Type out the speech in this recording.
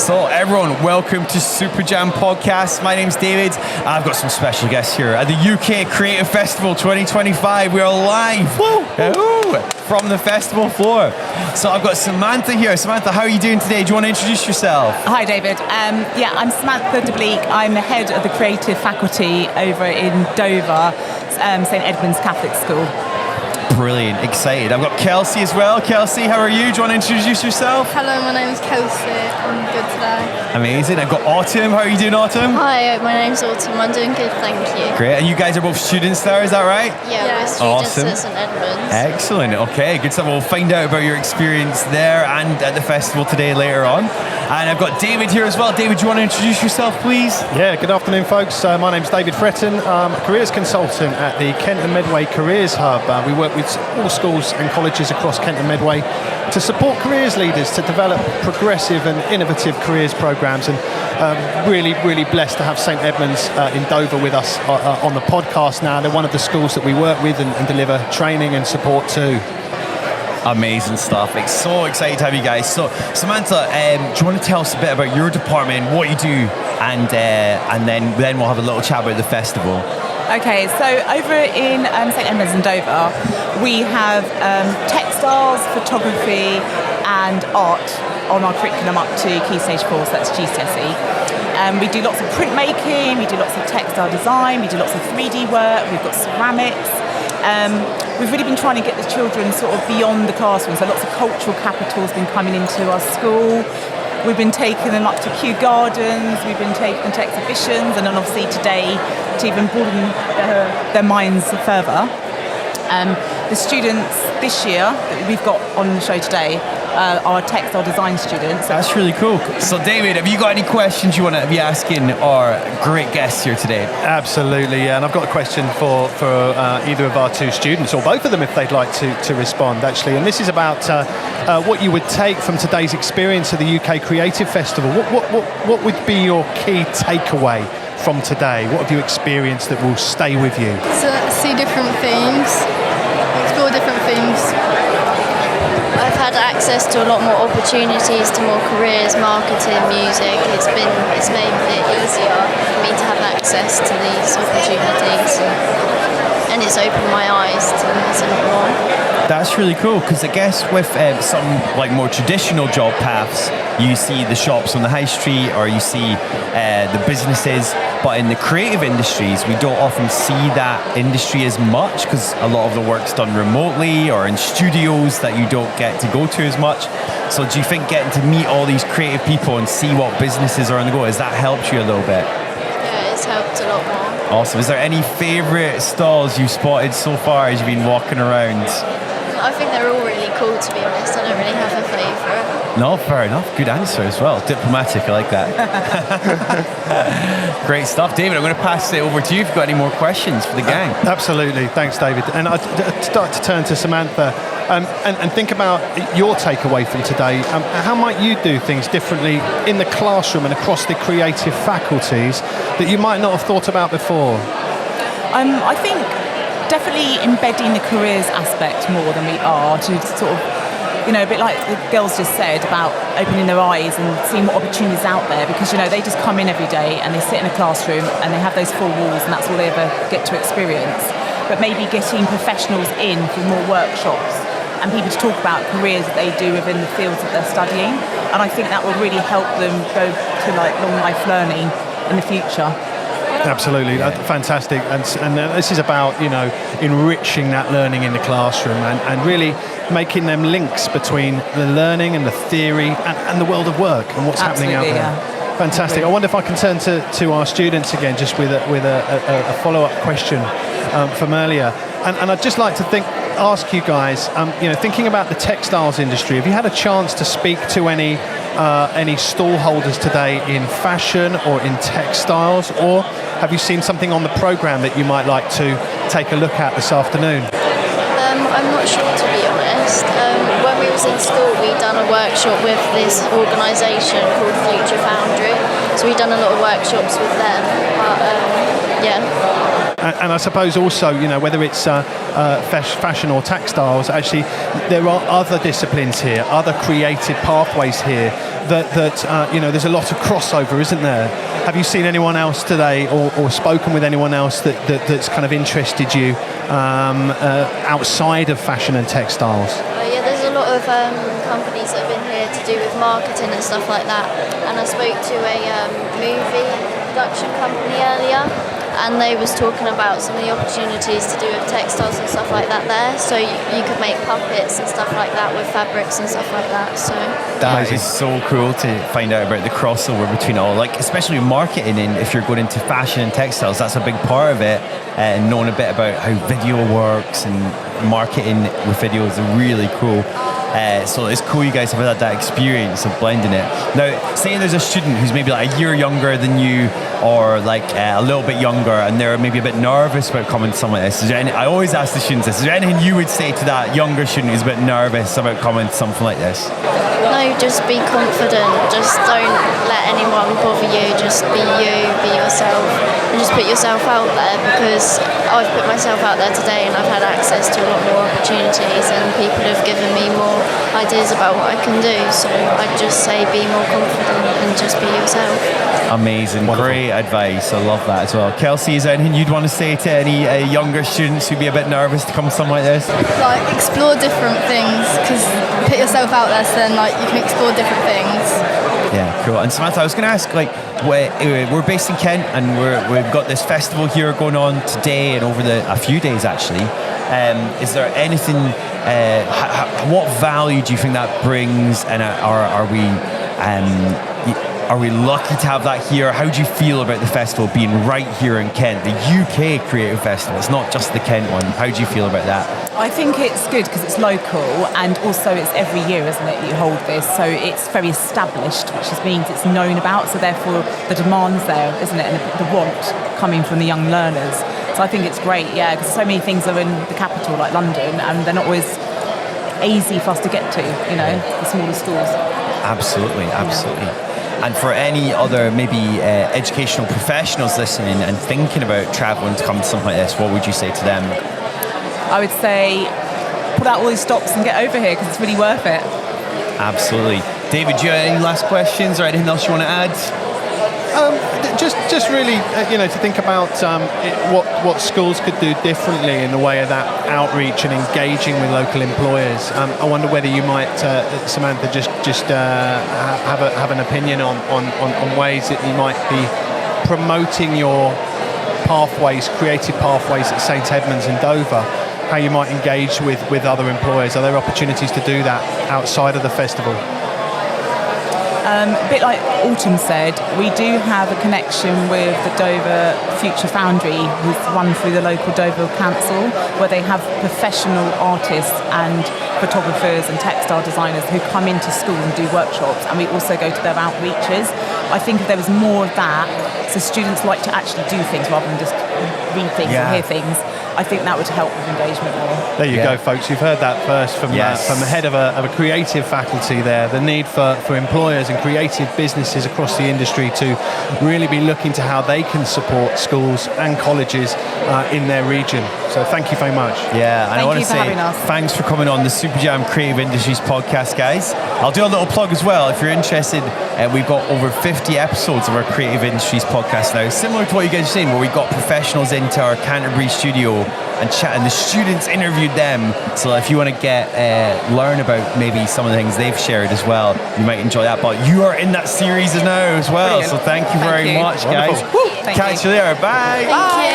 So everyone, welcome to Super Jam Podcast. My name's David. I've got some special guests here at the UK Creative Festival 2025. We are live from the festival floor. So I've got Samantha here. Samantha, how are you doing today? Do you want to introduce yourself? Hi David. I'm Samantha de Bleek. I'm the head of the creative faculty over in Dover, St Edmund's Catholic School. Brilliant, excited. I've got Kelsey as well. Kelsey, how are you? Do you want to introduce yourself? Hello, my name's Kelsey. I'm good today. Amazing. I've got Autumn. How are you doing, Autumn? Hi, my name's Autumn. I'm doing good, thank you. Great. And you guys are both students there, is that right? Yeah, we're students at St Edmund's. Excellent. Okay, good stuff. We'll find out about your experience there and at the festival today later on. And I've got David here as well. David, do you want to introduce yourself, please? Yeah, good afternoon, folks. My name's David Fretton. I'm a careers consultant at the Kent and Medway Careers Hub. We work with all schools and colleges across Kent and Medway to support careers leaders to develop progressive and innovative careers programs. And really blessed to have St Edmund's in Dover with us on the podcast now. They're one of the schools that we work with and deliver training and support to. Amazing stuff. It's so excited to have you guys. So, Samantha, do you want to tell us a bit about your department, what you do, and then we'll have a little chat about the festival. Okay, so over in St Edmund's in Dover, we have textiles, photography and art on our curriculum up to Key Stage 4, so that's GCSE. We do lots of printmaking, we do lots of textile design, we do lots of 3D work, we've got ceramics. We've really been trying to get the children sort of beyond the classroom, so lots of cultural capital has been coming into our school. We've been taking them up to Kew Gardens, we've been taking them to exhibitions, and then obviously today to even broaden their minds further. The students this year that we've got on the show today are textile design students. That's really cool. So David, have you got any questions you want to be asking our great guests here today? Absolutely, yeah. And I've got a question for either of our two students, or both of them if they'd like to respond, actually. And this is about what you would take from today's experience of the UK Creative Festival. What would be your key takeaway from today? What have you experienced that will stay with you? So, see different themes, explore different themes. I've had access to a lot more opportunities, to more careers, marketing, music. It's made it easier for me to have access to these opportunities, and it's opened my eyes to a lot more. That's really cool, because I guess with some like more traditional job paths, you see the shops on the high street or you see the businesses, but in the creative industries we don't often see that industry as much, because a lot of the work's done remotely or in studios that you don't get to go to as much. So do you think getting to meet all these creative people and see what businesses are on the go, has that helped you a little bit? Yeah, it's helped a lot more. Awesome. Is there any favourite stalls you've spotted so far as you've been walking around? I think they're all really cool, to be honest. I don't really have a favourite. No, fair enough. Good answer as well. Diplomatic, I like that. Great stuff. David, I'm going to pass it over to you if you've got any more questions for the gang. Absolutely. Thanks, David. And I'd start to turn to Samantha and think about your takeaway from today. How might you do things differently in the classroom and across the creative faculties that you might not have thought about before? I think definitely embedding the careers aspect more than we are, to sort of, you know, a bit like the girls just said about opening their eyes and seeing what opportunities out there, because, you know, they just come in every day and they sit in a classroom and they have those four walls and that's all they ever get to experience. But maybe getting professionals in for more workshops and people to talk about careers that they do within the fields that they're studying, and I think that will really help them go to like long life learning in the future. Absolutely, fantastic. And this is about, you know, enriching that learning in the classroom and really making them links between the learning and the theory and the world of work and what's happening out there. Yeah. Fantastic. I wonder if I can turn to our students again, just with a follow-up question from earlier. And I'd just like to ask you guys, you know, thinking about the textiles industry, have you had a chance to speak to any stall holders today in fashion or in textiles, or have you seen something on the programme that you might like to take a look at this afternoon? I'm not sure, to be honest. When we was in school, we'd done a workshop with this organisation called Future Foundry, so we'd done a lot of workshops with them. But yeah. And I suppose also, you know, whether it's fashion or textiles, actually there are other disciplines here, other creative pathways here that there's a lot of crossover, isn't there? Have you seen anyone else today, or spoken with anyone else that's kind of interested you outside of fashion and textiles? Yeah, there's a lot of companies that have been here to do with marketing and stuff like that. And I spoke to a movie production company earlier, and they was talking about some of the opportunities to do with textiles and stuff like that there. So you could make puppets and stuff like that with fabrics and stuff like that. So that is so cool to find out about the crossover between all, like especially marketing. And if you're going into fashion and textiles, that's a big part of it. And knowing a bit about how video works and marketing with video is really cool. So it's cool you guys have had that experience of blending it. Now, say there's a student who's maybe like a year younger than you, or like a little bit younger, and they're maybe a bit nervous about coming to something like this. I always ask the students this: is there anything you would say to that younger student who's a bit nervous about coming to something like this? no, just be confident. Just don't let anyone bother you. Just be you, be yourself, and just put yourself out there, because I've put myself out there today and I've had access to a lot more opportunities, and people have given me more ideas about what I can do. So I'd just say be more confident and just be yourself. Amazing. Wonderful. Great advice. I love that as well. Kelsey, is there anything you'd want to say to any younger students who'd be a bit nervous to come to something like this? Like, explore different things, because put yourself out there, so then like you can explore different things. Yeah, cool. And Samantha, I was going to ask, like, we're based in Kent, and we've got this festival here going on today and over a few days actually. Is there anything? What value do you think that brings? And are we lucky to have that here? How do you feel about the festival being right here in Kent, the UK Creative Festival? It's not just the Kent one. How do you feel about that? I think it's good because it's local, and also it's every year, isn't it, you hold this, so it's very established, which just means it's known about, so therefore the demand's there, isn't it, and the want coming from the young learners. So I think it's great, yeah, because so many things are in the capital, like London, and they're not always easy for us to get to, the smaller schools. Absolutely. And for any other maybe educational professionals listening and thinking about travelling to come to something like this, what would you say to them? I would say put out all these stops and get over here, because it's really worth it. Absolutely. David, do you have any last questions or anything else you want to add? Just really, to think about what schools could do differently in the way of that outreach and engaging with local employers. I wonder whether you might, Samantha, just have an opinion on ways that you might be promoting your pathways, creative pathways at St Edmunds in Dover. How you might engage with other employers. Are there opportunities to do that outside of the festival? A bit like Autumn said, we do have a connection with the Dover Future Foundry, who's run through the local Dover Council, where they have professional artists and photographers and textile designers who come into school and do workshops, and we also go to their outreaches. I think if there was more of that, so students like to actually do things rather than just read things or hear things, I think that would help with engagement more. There you go, folks. You've heard that first from the head of a creative faculty there. The need for employers and creative businesses across the industry to really be looking to how they can support schools and colleges in their region. So thank you very much. Yeah, and I want to say us. Thanks for coming on the Super Jam Creative Industries podcast, guys. I'll do a little plug as well. If you're interested, we've got over 50 episodes of our Creative Industries podcast now, similar to what you guys are saying, where we got professionals into our Canterbury studio and chat, and the students interviewed them. So if you want to learn about maybe some of the things they've shared as well, you might enjoy that. But you are in that series now as well. Brilliant. So thank you very much, guys. Thank Catch you later. Bye. Thank you.